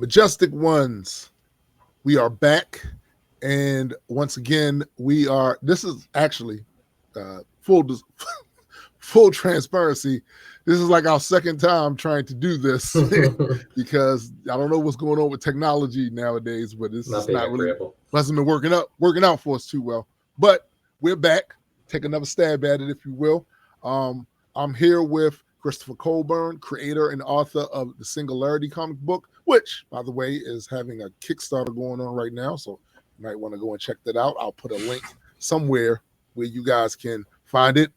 Majestic ones, we are back. And once again, this is actually full full transparency. This is like our second time trying to do this because I don't know what's going on with technology nowadays, but this is not really hasn't been working out for us too well. But we're back. Take another stab at it, if you will. I'm here with Christopher Colburn, creator and author of the Singularity comic book, which, by the way, is having a Kickstarter going on right now. So you might want to go and check that out. I'll put a link somewhere where you guys can find it.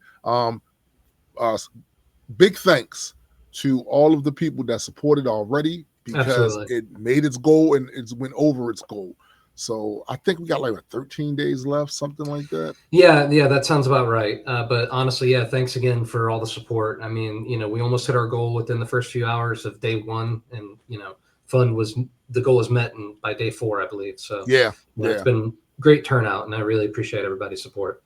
Big thanks to all of the people that supported already because it made its goal and it went over its goal. So I think we got like 13 days left, something like that. Yeah, that sounds about right. But honestly, yeah, thanks again for all the support. I mean, we almost hit our goal within the first few hours of day one, and the goal was met by day 4, I believe. So it's been great turnout, and I really appreciate everybody's support.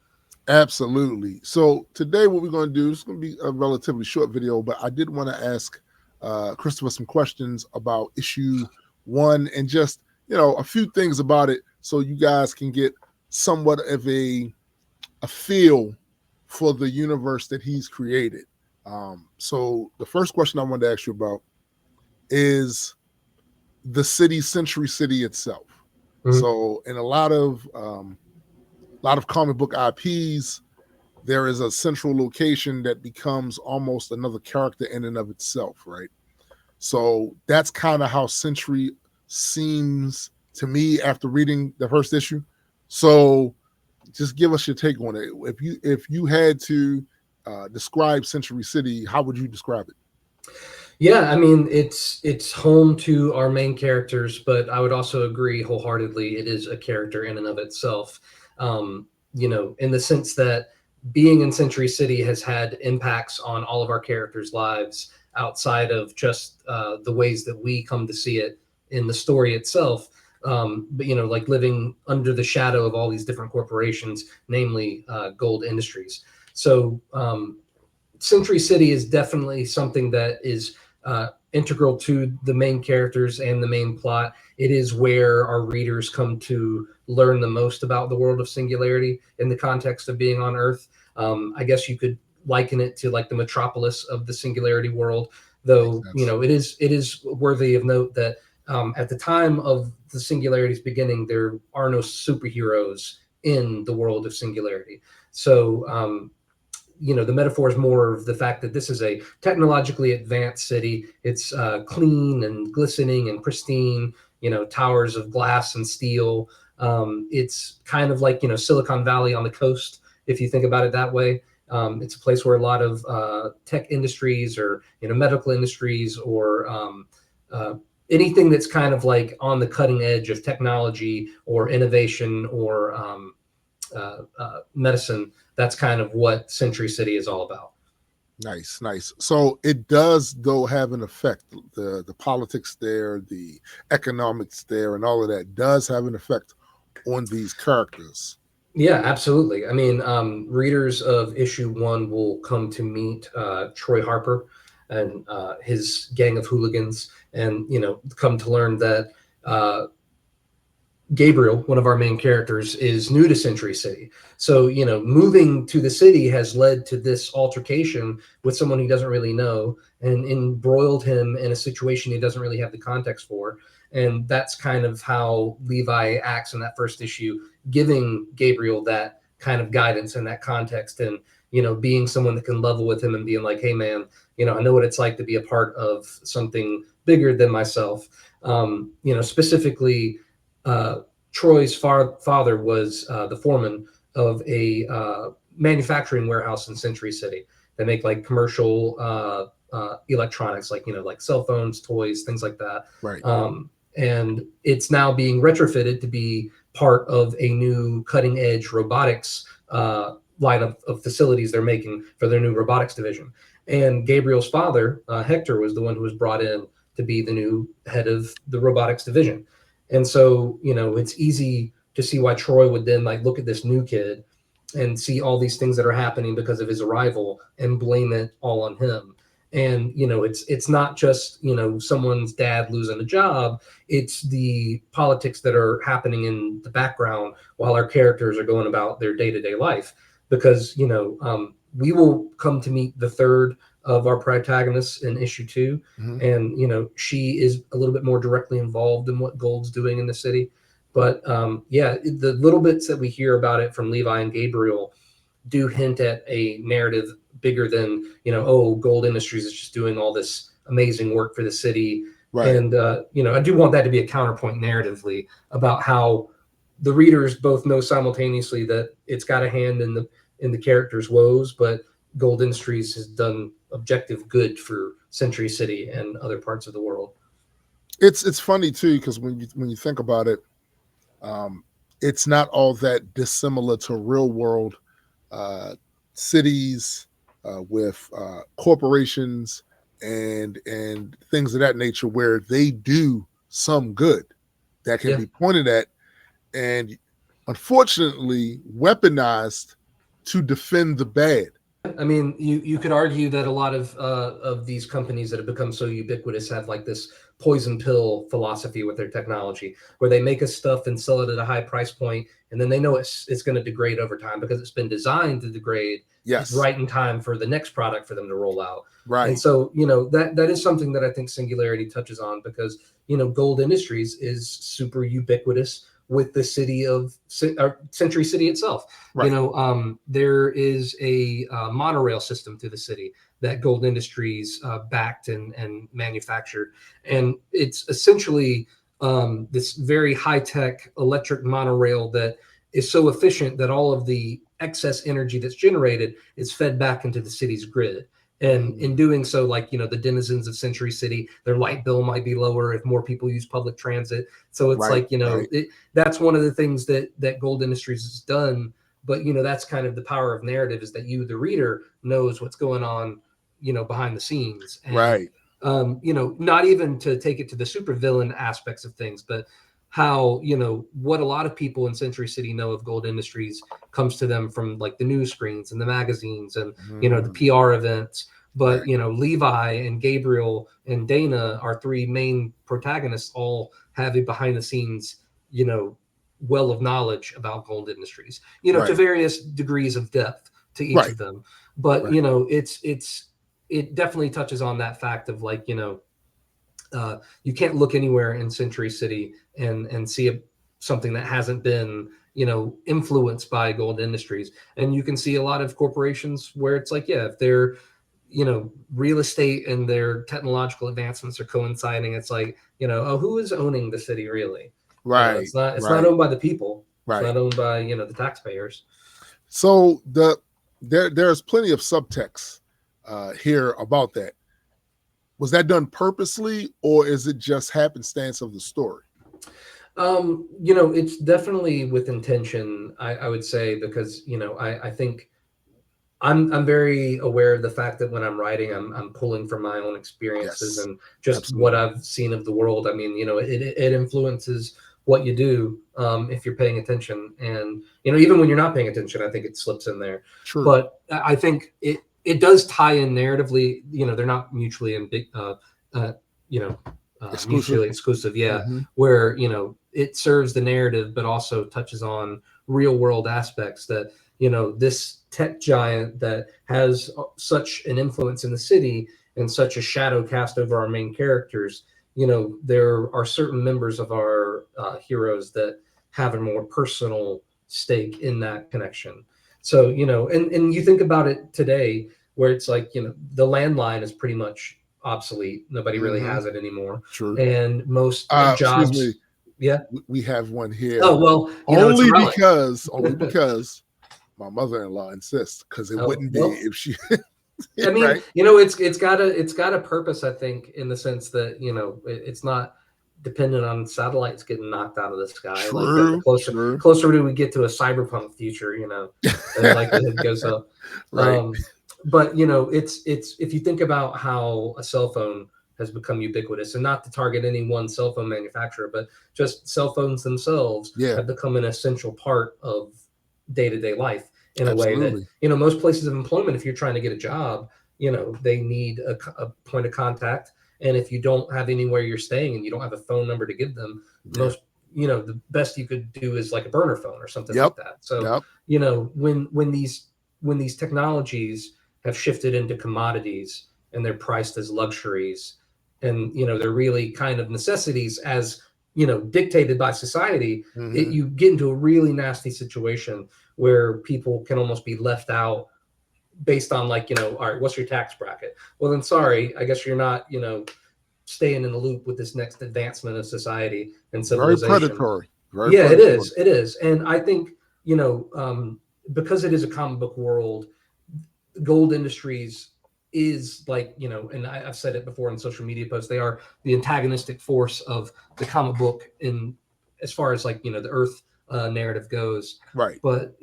Absolutely. So today what we're going to do is going to be a relatively short video, but I did want to ask Christopher some questions about issue 1 and just a few things about it so you guys can get somewhat of a feel for the universe that he's created. So the first question I wanted to ask you about is the city, Century City itself. Mm-hmm. So in a lot of comic book IPs, there is a central location that becomes almost another character in and of itself, right? So that's kind of how Century seems to me after reading the first issue. So just give us your take on it. If you had to describe Century City, how would you describe it? Yeah, I mean, it's home to our main characters, but I would also agree wholeheartedly it is a character in and of itself. In the sense that being in Century City has had impacts on all of our characters' lives outside of just the ways that we come to see it in the story itself. But like living under the shadow of all these different corporations, namely Gold Industries. So Century City is definitely something that is integral to the main characters and the main plot. It is where our readers come to learn the most about the world of Singularity in the context of being on Earth. I guess you could liken it to like the metropolis of the Singularity world, though it is worthy of note that at the time of the Singularity's beginning, there are no superheroes in the world of Singularity. So the metaphor is more of the fact that this is a technologically advanced city. It's clean and glistening and pristine, towers of glass and steel. It's kind of like, Silicon Valley on the coast, if you think about it that way. It's a place where a lot of tech industries or, medical industries or anything that's kind of like on the cutting edge of technology or innovation or medicine. That's kind of what Century City is all about. Nice. So it does, though, have an effect. The politics there, the economics there, and all of that does have an effect on these characters. Yeah, absolutely. I mean, readers of issue 1 will come to meet Troy Harper and his gang of hooligans, and come to learn that Gabriel, one of our main characters, is new to Century City. So, moving to the city has led to this altercation with someone he doesn't really know and embroiled him in a situation he doesn't really have the context for. And that's kind of how Levi acts in that first issue, giving Gabriel that kind of guidance and that context and, being someone that can level with him and being like, hey, man, I know what it's like to be a part of something bigger than myself. Specifically, Troy's father was the foreman of a manufacturing warehouse in Century City. They make like commercial electronics, like like cell phones, toys, things like that. Right. And it's now being retrofitted to be part of a new cutting edge robotics line of facilities they're making for their new robotics division. And Gabriel's father, Hector, was the one who was brought in to be the new head of the robotics division. And so, it's easy to see why Troy would then like look at this new kid and see all these things that are happening because of his arrival and blame it all on him. And it's not just someone's dad losing a job. It's the politics that are happening in the background while our characters are going about their day-to-day life. Because we will come to meet the third of our protagonists in issue 2, Mhm. and she is a little bit more directly involved in what Gold's doing in the city. But yeah, the little bits that we hear about it from Levi and Gabriel do hint at a narrative bigger than oh, Gold Industries is just doing all this amazing work for the city. Right. And I do want that to be a counterpoint narratively about how the readers both know simultaneously that it's got a hand in the character's woes, but Gold Industries has done objective good for Century City and other parts of the world. It's funny too, because when you think about it, it's not all that dissimilar to real world cities with corporations and things of that nature, where they do some good that can Yeah. be pointed at and unfortunately weaponized to defend the bad. I mean, you could argue that a lot of these companies that have become so ubiquitous have like this poison pill philosophy with their technology, where they make us stuff and sell it at a high price point, and then they know it's going to degrade over time because it's been designed to degrade Yes. right in time for the next product for them to roll out. And Right. so that is something that I think Singularity touches on, because Gold Industries is super ubiquitous with the city of Century City itself. Right. There is a monorail system through the city that Gold Industries backed and manufactured, and it's essentially this very high-tech electric monorail that is so efficient that all of the excess energy that's generated is fed back into the city's grid. And in doing so, like the denizens of Century City, their light bill might be lower if more people use public transit. So it's Right. like Right. that's one of the things that Gold Industries has done. But that's kind of the power of narrative, is that you, the reader, knows what's going on behind the scenes. And Right. not even to take it to the supervillain aspects of things, but how what a lot of people in Century City know of Gold Industries comes to them from like the news screens and the magazines and the PR events. But Right. Levi and Gabriel and Dana, our three main protagonists, all have a behind the scenes well of knowledge about Gold Industries, to Right. various degrees of depth to each Right. of them. But Right. it definitely touches on that fact of like you can't look anywhere in Century City and see something that hasn't been influenced by Gold Industries. And you can see a lot of corporations where it's like, yeah, if they're real estate and their technological advancements are coinciding, it's like oh, who is owning the city really? Right. It's not Right. owned by the people. It's Right. not owned by the taxpayers. So there's plenty of subtext here about that. Was that done purposely, or is it just happenstance of the story? It's definitely with intention, I would say, because I think I'm very aware of the fact that when I'm writing, I'm pulling from my own experiences Yes. and just what Absolutely. I've seen of the world. I mean, it influences what you do if you're paying attention, and even when you're not paying attention, I think it slips in there. True. But I think it does tie in narratively. They're not mutually and big, uh, you know, Exclusive. mutually exclusive. Yeah, Mm-hmm. where it serves the narrative, but also touches on real world aspects that this tech giant that has such an influence in the city and such a shadow cast over our main characters. There are certain members of our heroes that have a more personal stake in that connection. So and you think about it today, where it's like the landline is pretty much obsolete. Nobody really Mm-hmm. has it anymore, True. and most Excuse me. jobs. Yeah. We have one here Oh well, it's a only relic. because my mother-in-law insists, because it Oh wouldn't be well, if she I mean, right. it's got a purpose, I think, in the sense that it's not dependent on satellites getting knocked out of the sky. Like the True. closer True. closer do we get to a cyberpunk future, the likelihood goes up. Right. Um, but it's if you think about how a cell phone has become ubiquitous, and not to target any one cell phone manufacturer, but just cell phones themselves Yeah. have become an essential part of day-to-day life in a way that Absolutely. most places of employment, if you're trying to get a job, they need a point of contact. And if you don't have anywhere you're staying and you don't have a phone number to give them, most, the best you could do is like a burner phone or something like that. So, Yep. when these technologies have shifted into commodities and they're priced as luxuries, and they're really kind of necessities as dictated by society, you get into a really nasty situation where people can almost be left out based on like, all right, what's your tax bracket? Well, then sorry, I guess you're not, staying in the loop with this next advancement of society and Very civilization. predatory. Very Yeah, it predatory. is. It is. And I think, because it is a comic book world, Gold Industries is like, and I've said it before in social media posts, they are the antagonistic force of the comic book in as far as like, the Earth narrative goes. Right. But,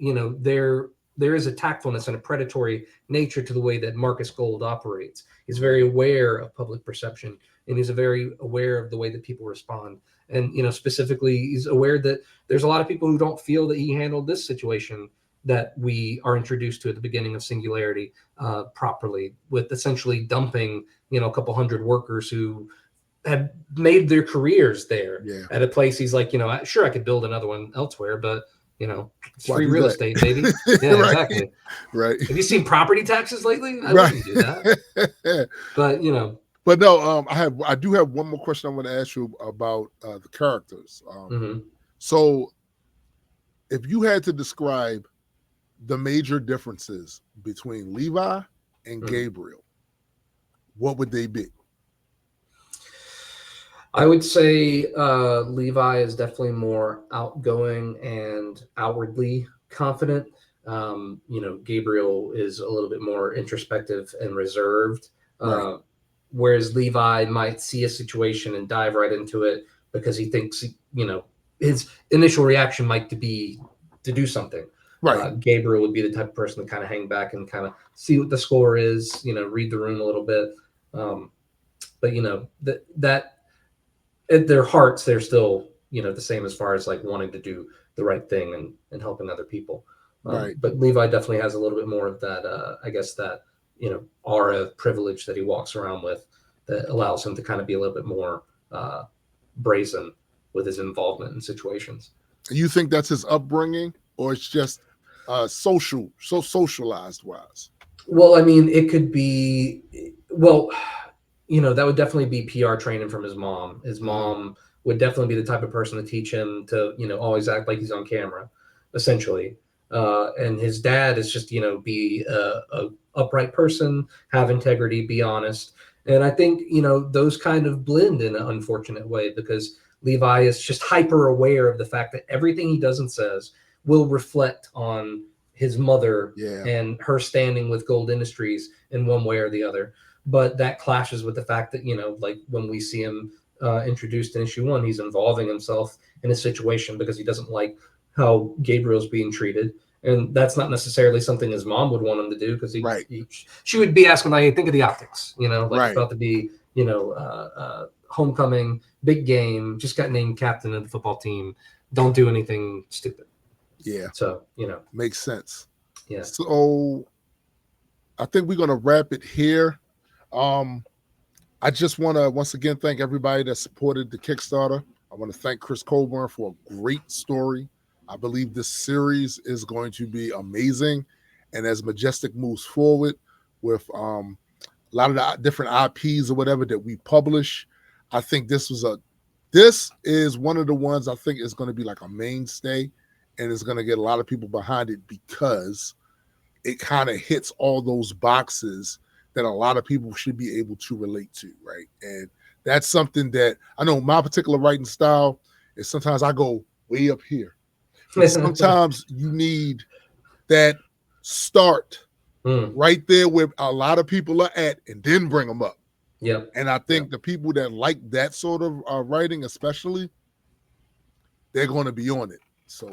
there is a tactfulness and a predatory nature to the way that Marcus Gold operates. He's very aware of public perception, and he's very aware of the way that people respond. And, specifically, he's aware that there's a lot of people who don't feel that he handled this situation that we are introduced to at the beginning of Singularity properly, with essentially dumping, a couple hundred workers who had made their careers there at a place. He's like, sure, I could build another one elsewhere, but it's free real estate, baby. Yeah, Right. exactly. Right. Have you seen property taxes lately? I wouldn't do that. But But no, I do have one more question I want to ask you about the characters. So, if you had to describe the major differences between Levi and Gabriel, what would they be? I would say Levi is definitely more outgoing and outwardly confident. Gabriel is a little bit more introspective and reserved. Right. Whereas Levi might see a situation and dive right into it because he thinks, his initial reaction might be to do something. Right. Gabriel would be the type of person to kind of hang back and kind of see what the score is, read the room a little bit. But that at their hearts, they're still, the same as far as like wanting to do the right thing and helping other people. Right. But Levi definitely has a little bit more of that, I guess that, aura of privilege that he walks around with that allows him to kind of be a little bit more brazen with his involvement in situations. You think that's his upbringing, or it's just socialized wise? Well, I mean, it could be, that would definitely be PR training from his mom. His mom would definitely be the type of person to teach him to, always act like he's on camera, essentially. And his dad is just, be a upright person, have integrity, be honest. And I think, those kind of blend in an unfortunate way because Levi is just hyper aware of the fact that everything he does and says will reflect on his mother and her standing with Gold Industries in one way or the other. But that clashes with the fact that, like when we see him introduced in issue 1, he's involving himself in a situation because he doesn't like how Gabriel's being treated. And that's not necessarily something his mom would want him to do because she would be asking, like, hey, think of the optics, it's about to be, homecoming, big game, just got named captain of the football team. Don't do anything stupid. Yeah. So, makes sense. Yeah. So I think we're going to wrap it here. I just want to once again thank everybody that supported the Kickstarter. I want to thank Chris Colburn for a great story. I believe this series is going to be amazing. And as Majestic moves forward with a lot of the different IPs or whatever that we publish, I think this is one of the ones I think is going to be like a mainstay and is going to get a lot of people behind it because it kind of hits all those boxes that a lot of people should be able to relate to, right? And that's something that I know my particular writing style is sometimes I go way up here. But sometimes you need that start right there where a lot of people are at and then bring them up. Yep. And I think the people that like that sort of writing especially, they're going to be on it. So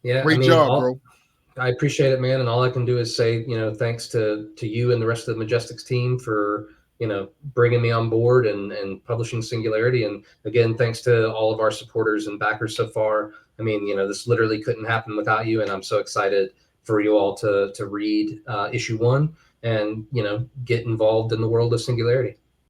great job, bro. I appreciate it, man. And all I can do is say, thanks to you and the rest of the Majestics team for, bringing me on board and publishing Singularity. And again, thanks to all of our supporters and backers so far. I mean, this literally couldn't happen without you. And I'm so excited for you all to read issue 1. and, you know, get involved in the world of Singularity.